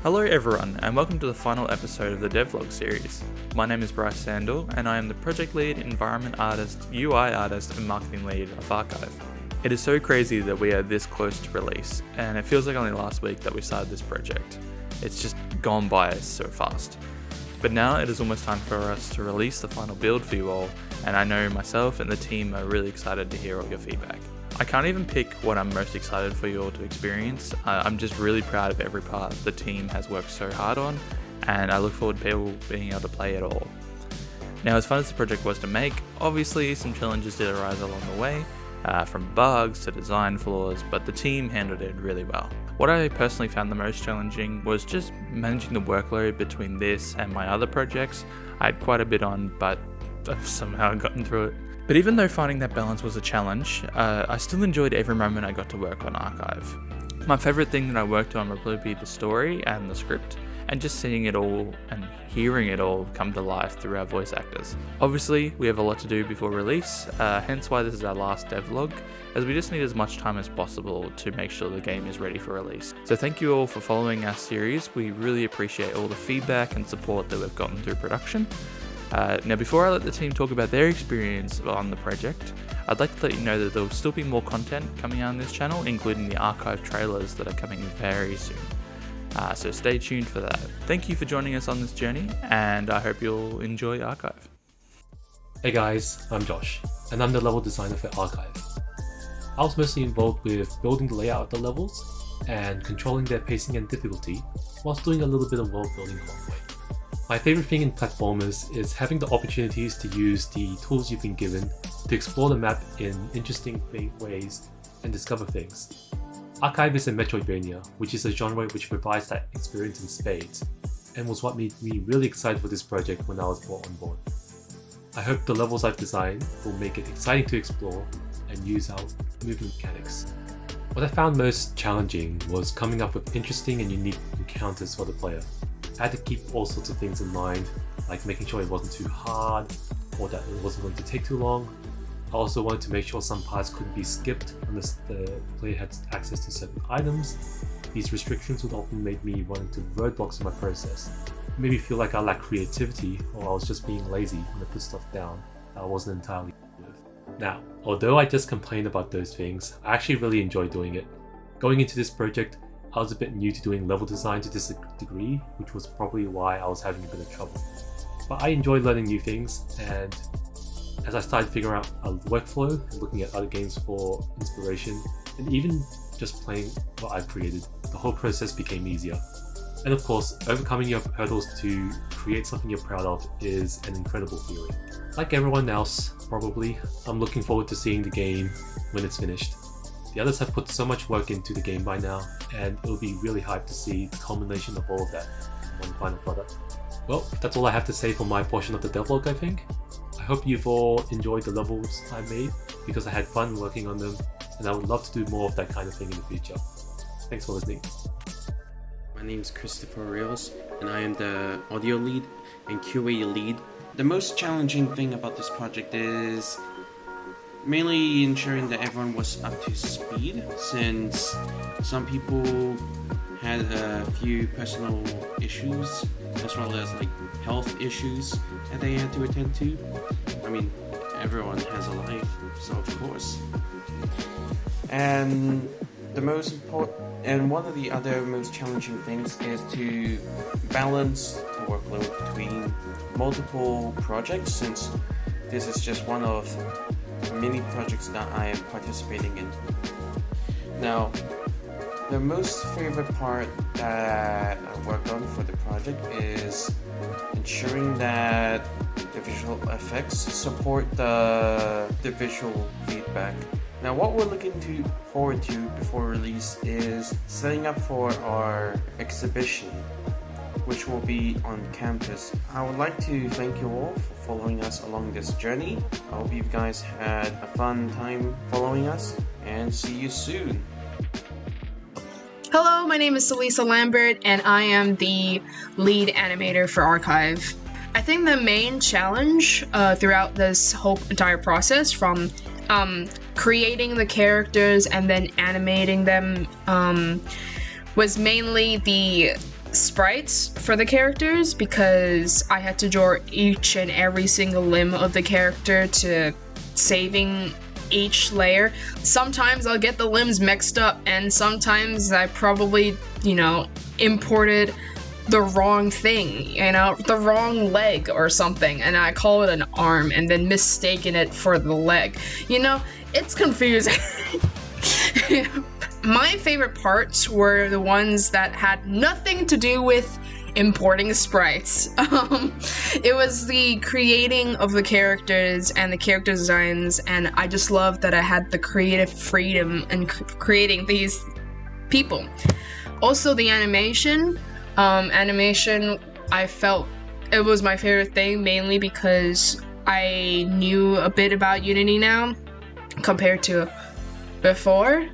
Hello everyone, and welcome to the final episode of the Devlog series. My name is Bryce Sandel, and I am the project lead, environment artist, UI artist, and marketing lead of ARKHIVE. It is so crazy that we are this close to release, and it feels like only last week that we started this project. It's just gone by so fast. But now it is almost time for us to release the final build for you all, and I know myself and the team are really excited to hear all your feedback. I can't even pick what I'm most excited for you all to experience. I'm just really proud of every part the team has worked so hard on, and I look forward to people being able to play it all. Now, as fun as the project was to make, obviously some challenges did arise along the way, from bugs to design flaws, but the team handled it really well. What I personally found the most challenging was just managing the workload between this and my other projects. I had quite a bit on, but I've somehow gotten through it. But even though finding that balance was a challenge, I still enjoyed every moment I got to work on ARKHIVE. My favourite thing that I worked on would probably be the story and the script, and just seeing it all and hearing it all come to life through our voice actors. Obviously, we have a lot to do before release, hence why this is our last devlog, as we just need as much time as possible to make sure the game is ready for release. So thank you all for following our series. We really appreciate all the feedback and support that we've gotten through production. Now, before I let the team talk about their experience on the project, I'd like to let you know that there will still be more content coming out on this channel, including the ARKHIVE trailers that are coming very soon. So stay tuned for that. Thank you for joining us on this journey, and I hope you'll enjoy ARKHIVE. Hey guys, I'm Josh, and I'm the level designer for ARKHIVE. I was mostly involved with building the layout of the levels and controlling their pacing and difficulty, whilst doing a little bit of world building along the way. My favourite thing in platformers is having the opportunities to use the tools you've been given to explore the map in interesting ways and discover things. ARKHIVE is a Metroidvania, which is a genre which provides that experience in spades, and was what made me really excited for this project when I was brought on board. I hope the levels I've designed will make it exciting to explore and use our movement mechanics. What I found most challenging was coming up with interesting and unique encounters for the player. I had to keep all sorts of things in mind, like making sure it wasn't too hard or that it wasn't going to take too long. I also wanted to make sure some parts couldn't be skipped unless the player had access to certain items. These restrictions would often make me run into roadblocks in my process. It made me feel like I lacked creativity, or I was just being lazy when I put stuff down that I wasn't entirely with. Now, although I just complained about those things, I actually really enjoyed doing it. Going into this project, I was a bit new to doing level design to this degree, which was probably why I was having a bit of trouble. But I enjoyed learning new things, and as I started figuring out a workflow and looking at other games for inspiration, and even just playing what I've created, the whole process became easier. And of course, overcoming your hurdles to create something you're proud of is an incredible feeling. Like everyone else, probably, I'm looking forward to seeing the game when it's finished. The others have put so much work into the game by now, and it'll be really hyped to see the culmination of all of that in one final product. Well, that's all I have to say for my portion of the devlog, I think. I hope you've all enjoyed the levels I made, because I had fun working on them, and I would love to do more of that kind of thing in the future. Thanks for listening. My name is Christopher Rios, and I am the audio lead and QA lead. The most challenging thing about this project is mainly ensuring that everyone was up to speed, since some people had a few personal issues as well as like health issues that they had to attend to. I mean, everyone has a life, so of course. And one of the other most challenging things is to balance the workload between multiple projects, since this is just one of many projects that I am participating in. Now, the most favorite part that I worked on for the project is ensuring that the visual effects support the visual feedback. Now, what we're looking forward to before release is setting up for our exhibition, which will be on campus. I would like to thank you all for following us along this journey. I hope you guys had a fun time following us, and see you soon. Hello, my name is Elisa Lambert, and I am the lead animator for ARKHIVE. I think the main challenge throughout this whole entire process, from creating the characters and then animating them, was mainly the sprites for the characters because I had to draw each and every single limb of the character to saving each layer. Sometimes I'll get the limbs mixed up, and sometimes I probably, imported the wrong thing, the wrong leg or something, and I call it an arm and then mistaken it for the leg. It's confusing. My favorite parts were the ones that had nothing to do with importing sprites. It was the creating of the characters and the character designs, and I just loved that I had the creative freedom in creating these people. Also, the animation, I felt it was my favorite thing, mainly because I knew a bit about Unity now compared to before.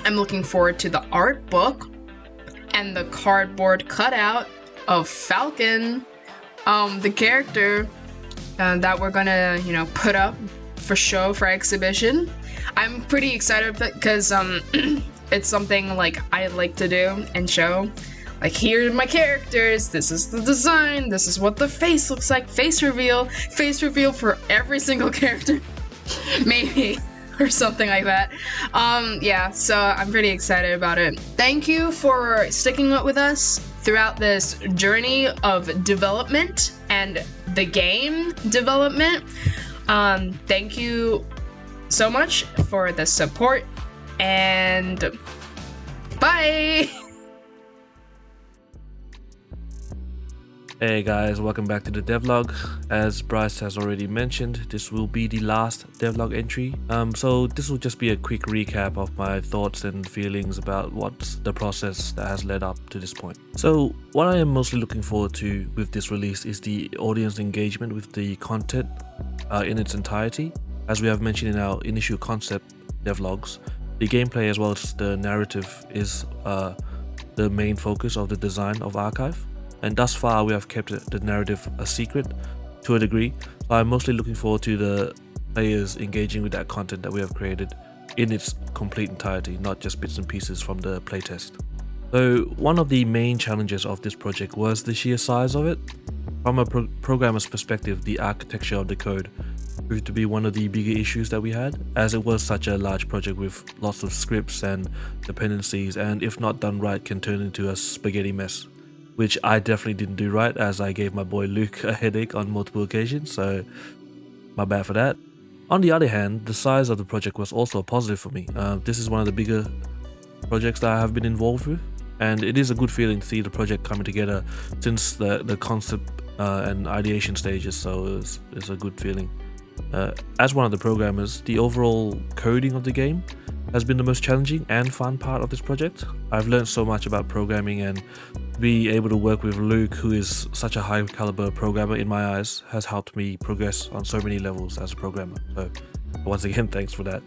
I'm looking forward to the art book and the cardboard cutout of Falcon, the character that we're gonna, put up for show for exhibition. I'm pretty excited because it's something like I like to do and show. Like, here are my characters, this is the design, this is what the face looks like, face reveal for every single character, maybe, or something like that. So I'm pretty excited about it. Thank you for sticking up with us throughout this journey of development and the game development. Thank you so much for the support, and bye! Hey guys, welcome back to the devlog. As Bryce has already mentioned, this will be the last devlog entry. So this will just be a quick recap of my thoughts and feelings about what's the process that has led up to this point. So what I am mostly looking forward to with this release is the audience engagement with the content in its entirety. As we have mentioned in our initial concept devlogs, the gameplay as well as the narrative is the main focus of the design of ARKHIVE. And thus far we have kept the narrative a secret to a degree, so I'm mostly looking forward to the players engaging with that content that we have created in its complete entirety, not just bits and pieces from the playtest. So one of the main challenges of this project was the sheer size of it. From a programmer's perspective, the architecture of the code proved to be one of the bigger issues that we had, as it was such a large project with lots of scripts and dependencies, and if not done right can turn into a spaghetti mess, which I definitely didn't do right, as I gave my boy Luke a headache on multiple occasions, so my bad for that. On the other hand, the size of the project was also a positive for me. This is one of the bigger projects that I have been involved with, and it is a good feeling to see the project coming together since the concept and ideation stages, so it's a good feeling. As one of the programmers, the overall coding of the game has been the most challenging and fun part of this project. I've learned so much about programming, and be able to work with Luke, who is such a high caliber programmer in my eyes, has helped me progress on so many levels as a programmer. So once again, thanks for that.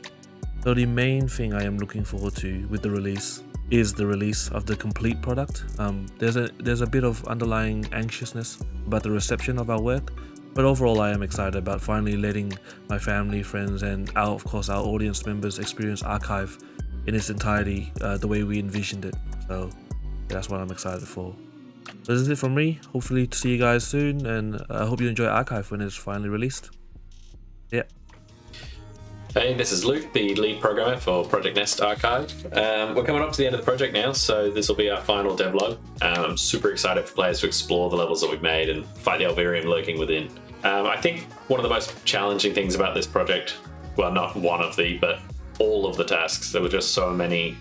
So the main thing I am looking forward to with the release is the release of the complete product. There's a bit of underlying anxiousness about the reception of our work, but overall I am excited about finally letting my family, friends, and of course our audience members experience ARKHIVE in its entirety the way we envisioned it. So that's what I'm excited for. So this is it from me. Hopefully to see you guys soon, and I hope you enjoy ARKHIVE when it's finally released. Yeah. Hey, this is Luke, the lead programmer for Project Nest ARKHIVE. We're coming up to the end of the project now, so this will be our final devlog. I'm super excited for players to explore the levels that we've made and fight the Alvarium lurking within. I think one of the most challenging things about this project, well, not one of the, but all of the tasks, there were just so many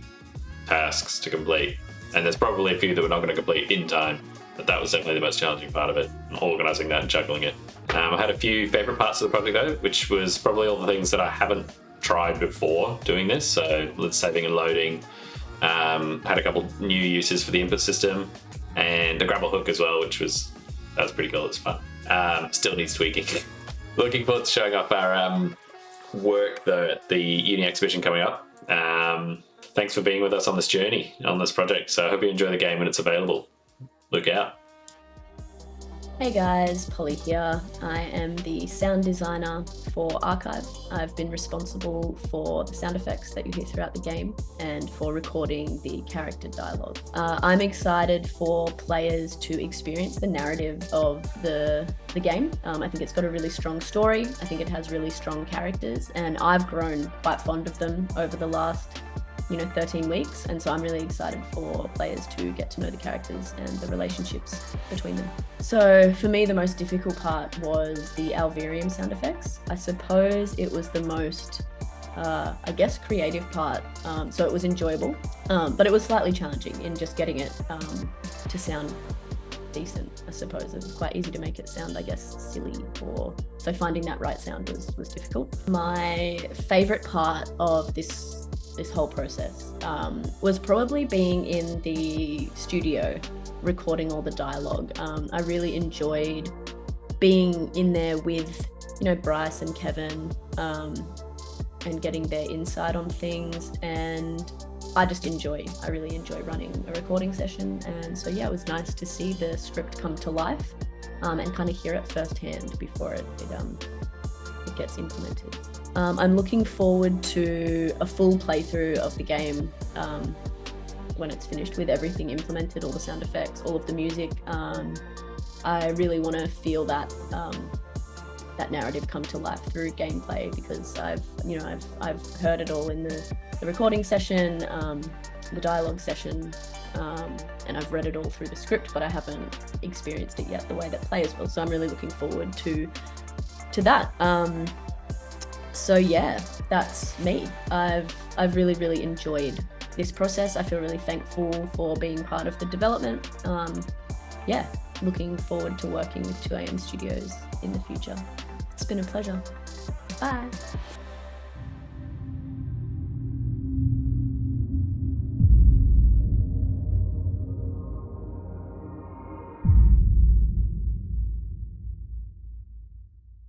tasks to complete. And there's probably a few that we're not going to complete in time, but that was definitely the most challenging part of it, organising that and juggling it. I had a few favourite parts of the project though, which was probably all the things that I haven't tried before doing this. So saving and loading, had a couple new uses for the input system, and the grapple hook as well, that was pretty cool. It's fun. Still needs tweaking. Looking forward to showing off our work though at the Uni exhibition coming up. Thanks for being with us on this journey, on this project. So I hope you enjoy the game when it's available. Look out. Hey guys, Polly here. I am the sound designer for ARKHIVE. I've been responsible for the sound effects that you hear throughout the game and for recording the character dialogue. I'm excited for players to experience the narrative of the game. I think it's got a really strong story. I think it has really strong characters, and I've grown quite fond of them over the last 13 weeks, and so I'm really excited for players to get to know the characters and the relationships between them. So for me, the most difficult part was the Alvirium sound effects. I suppose it was the most, creative part, so it was enjoyable, but it was slightly challenging in just getting it to sound decent. I suppose it was quite easy to make it sound, silly, so finding that right sound was difficult. My favourite part of this whole process was probably being in the studio recording all the dialogue. I really enjoyed being in there with Bryce and Kevin and getting their insight on things, and I really enjoy running a recording session. And so it was nice to see the script come to life and kind of hear it firsthand before it gets implemented. I'm looking forward to a full playthrough of the game when it's finished with everything implemented, all the sound effects, all of the music. I really want to feel that narrative come to life through gameplay, because I've heard it all in the recording session, the dialogue session, and I've read it all through the script, but I haven't experienced it yet the way that players will. So I'm really looking forward to that. So that's me. I've really enjoyed this process. I feel really thankful for being part of the development. Looking forward to working with 2AM Studios in the future. It's been a pleasure. Bye.